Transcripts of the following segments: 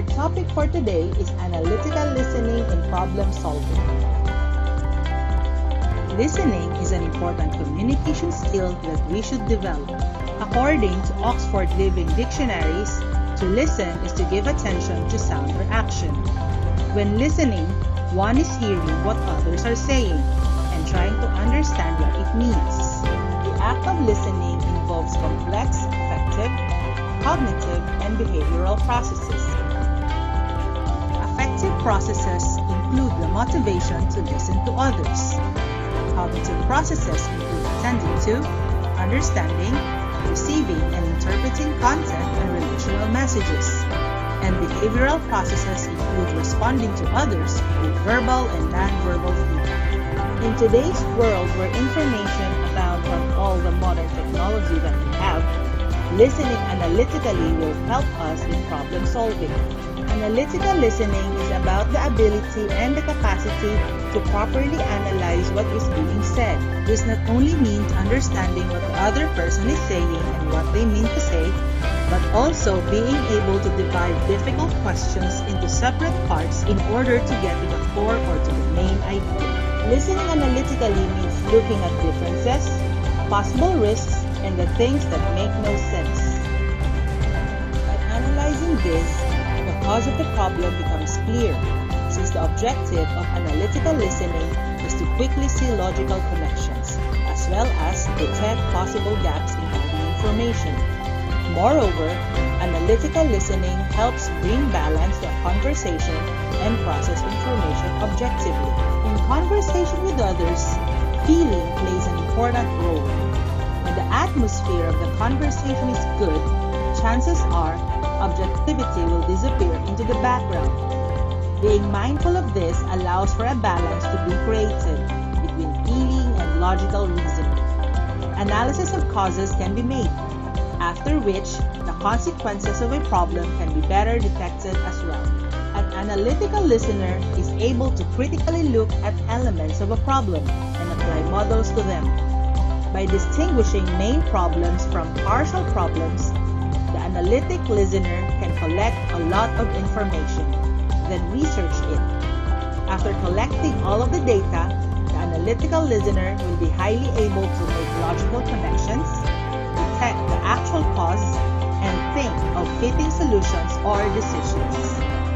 Our topic for today is analytical listening in problem solving. Listening is an important communication skill that we should develop. According to Oxford Living Dictionaries, to listen is to give attention to sound or action. When listening, one is hearing what others are saying and trying to understand what it means. The act of listening involves complex, affective, cognitive, and behavioral processes. Affective processes include the motivation to listen to others. Cognitive processes include attending to, understanding, receiving, and interpreting content and relational messages. And behavioral processes include responding to others with verbal and non-verbal feedback. In today's world where information abounds from all the modern technology that we have, listening analytically will help us in problem solving. Analytical listening is about the ability and the capacity to properly analyze what is being said. This not only means understanding what the other person is saying and what they mean to say, but also being able to divide difficult questions into separate parts in order to get to the core or to the main idea. Listening analytically means looking at differences, possible risks, and the things that make no sense. By analyzing this, the cause of the problem becomes clear, since the objective of analytical listening is to quickly see logical connections, as well as detect possible gaps in the information. Moreover, analytical listening helps bring balance to a conversation and process information objectively. In conversation with others, feeling plays an important role. When the atmosphere of the conversation is good, chances are objectivity will disappear into the background. Being mindful of this allows for a balance to be created between feeling and logical reasoning. Analysis of causes can be made, after which the consequences of a problem can be better detected as well. An analytical listener is able to critically look at elements of a problem and apply models to them. By distinguishing main problems from partial problems, the analytic listener can collect a lot of information, then research it. After collecting all of the data, the analytical listener will be highly able to make logical connections, detect the actual cause, and think of fitting solutions or decisions.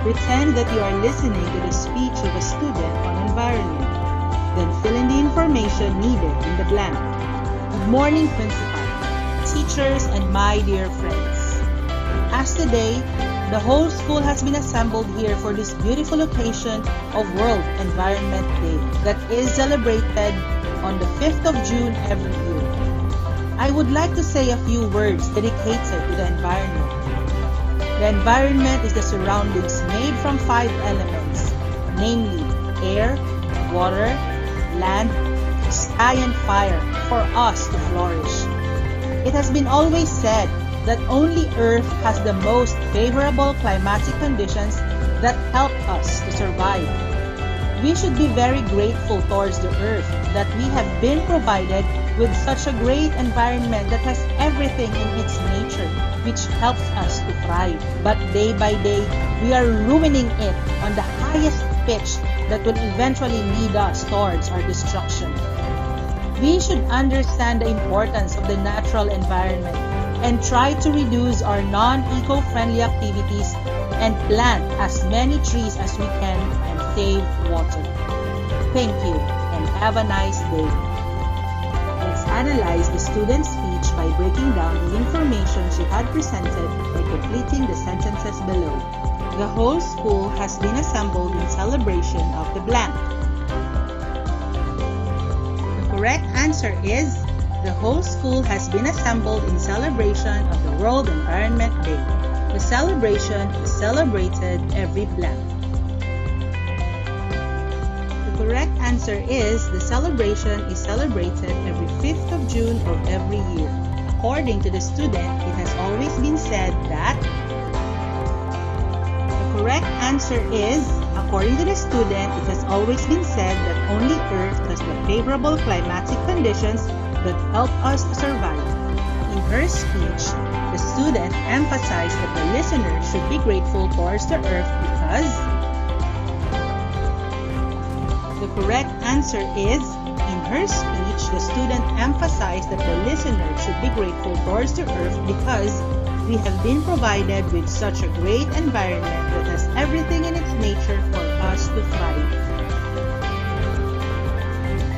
Pretend that you are listening to the speech of a student on environment, then fill in the information needed in the blank. Good morning, Principal, teachers, and my dear friends. As today, the whole school has been assembled here for this beautiful occasion of World Environment Day that is celebrated on the 5th of June every year. I would like to say a few words dedicated to the environment. The environment is the surroundings made from 5 elements, namely air, water, land, sky, and fire for us to flourish. It has been always said that only Earth has the most favorable climatic conditions that help us to survive. We should be very grateful towards the Earth that we have been provided with such a great environment that has everything in its nature, which helps us to thrive. But day by day, we are ruining it on the highest pitch that will eventually lead us towards our destruction. We should understand the importance of the natural environment and try to reduce our non-eco-friendly activities and plant as many trees as we can and save water. Thank you and have a nice day. Let's analyze the student's speech by breaking down the information she had presented by completing the sentences below. The whole school has been assembled in celebration of the blank. The correct answer is the whole school has been assembled in celebration of the World Environment Day. The celebration is celebrated every blank. The correct answer is the celebration is celebrated every 5th of June of every year. According to the student, it has always been said that. The correct answer is, according to the student, it has always been said that only Earth has the favorable climatic conditions that help us to survive. In her speech, the student emphasized that the listener should be grateful towards the earth because the correct answer is, in her speech, the student emphasized that the listener should be grateful towards the earth because we have been provided with such a great environment that has everything in its nature for us to thrive.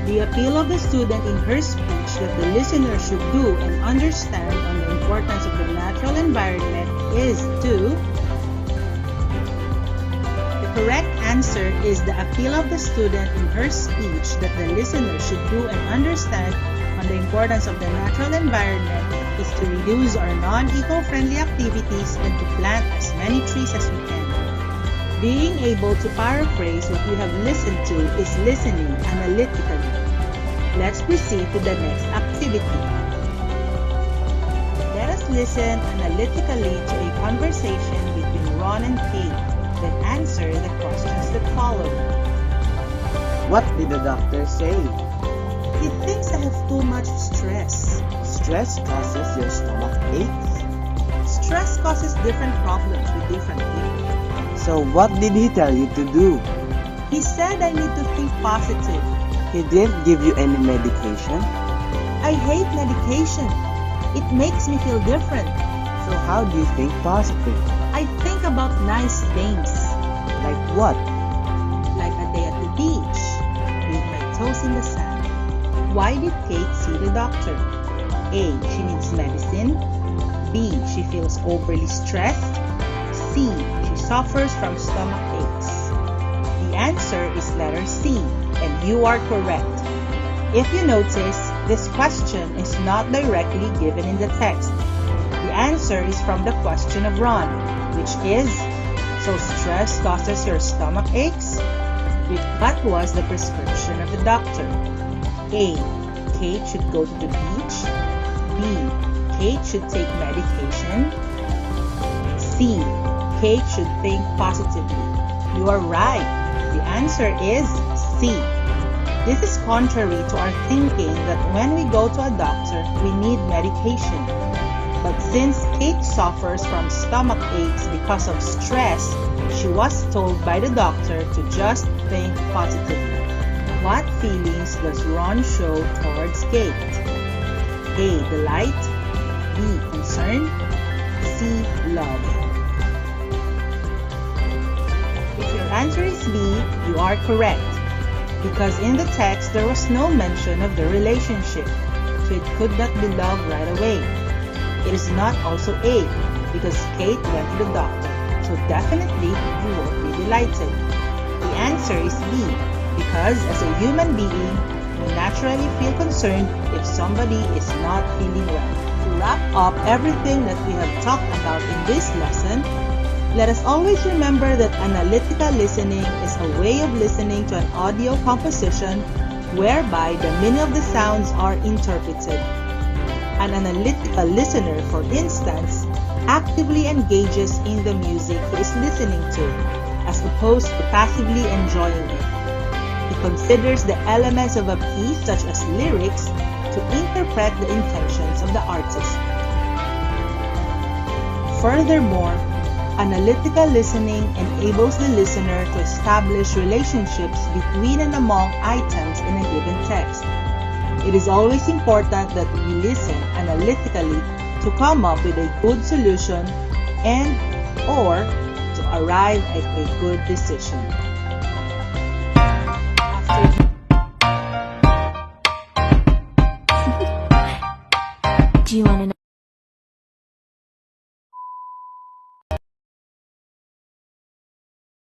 The appeal of the student in her speech that the listener should do and understand on the importance of the natural environment is to. The correct answer is the appeal of the student in her speech that the listener should do and understand on the importance of the natural environment is to reduce our non-eco-friendly activities and to plant as many trees as we can. Being able to paraphrase what we have listened to is listening analytically. Let's proceed to the next activity. Let us listen analytically to a conversation between Ron and Kate, then answer the questions that follow. What did the doctor say? He thinks I have too much stress. Stress causes your stomach aches. Stress causes different problems with different people. So what did he tell you to do? He said I need to think positive. He didn't give you any medication? I hate medication. It makes me feel different. So how do you think positive? I think about nice things. Like what? Like a day at the beach, with my toes in the sand. Why did Kate see the doctor? A. She needs medicine. B. She feels overly stressed. C. She suffers from stomach aches. The answer is letter C, and you are correct. If you notice, this question is not directly given in the text. The answer is from the question of Ron, which is, so stress causes your stomach aches? What was the prescription of the doctor? A. Kate should go to the beach. B. Kate should take medication. C. Kate should think positively. You are right. The answer is C. This is contrary to our thinking that when we go to a doctor, we need medication. But since Kate suffers from stomach aches because of stress, she was told by the doctor to just think positively. What feelings does Ron show towards Kate? A. Delight. B. Concern. C. Love. If your answer is B, you are correct. Because in the text, there was no mention of the relationship, so it could not be love right away. It is not also A, because Kate went to the doctor, so definitely you won't be delighted. The answer is B, because as a human being, we naturally feel concerned if somebody is not feeling well. To wrap up everything that we have talked about in this lesson, let us always remember that analytical listening is a way of listening to an audio composition whereby the meaning of the sounds are interpreted. An analytical listener, for instance, actively engages in the music he is listening to, as opposed to passively enjoying it. He considers the elements of a piece, such as lyrics, to interpret the intentions of the artist. Furthermore, analytical listening enables the listener to establish relationships between and among items in a given text. It is always important that we listen analytically to come up with a good solution and/or to arrive at a good decision. Do you want to know?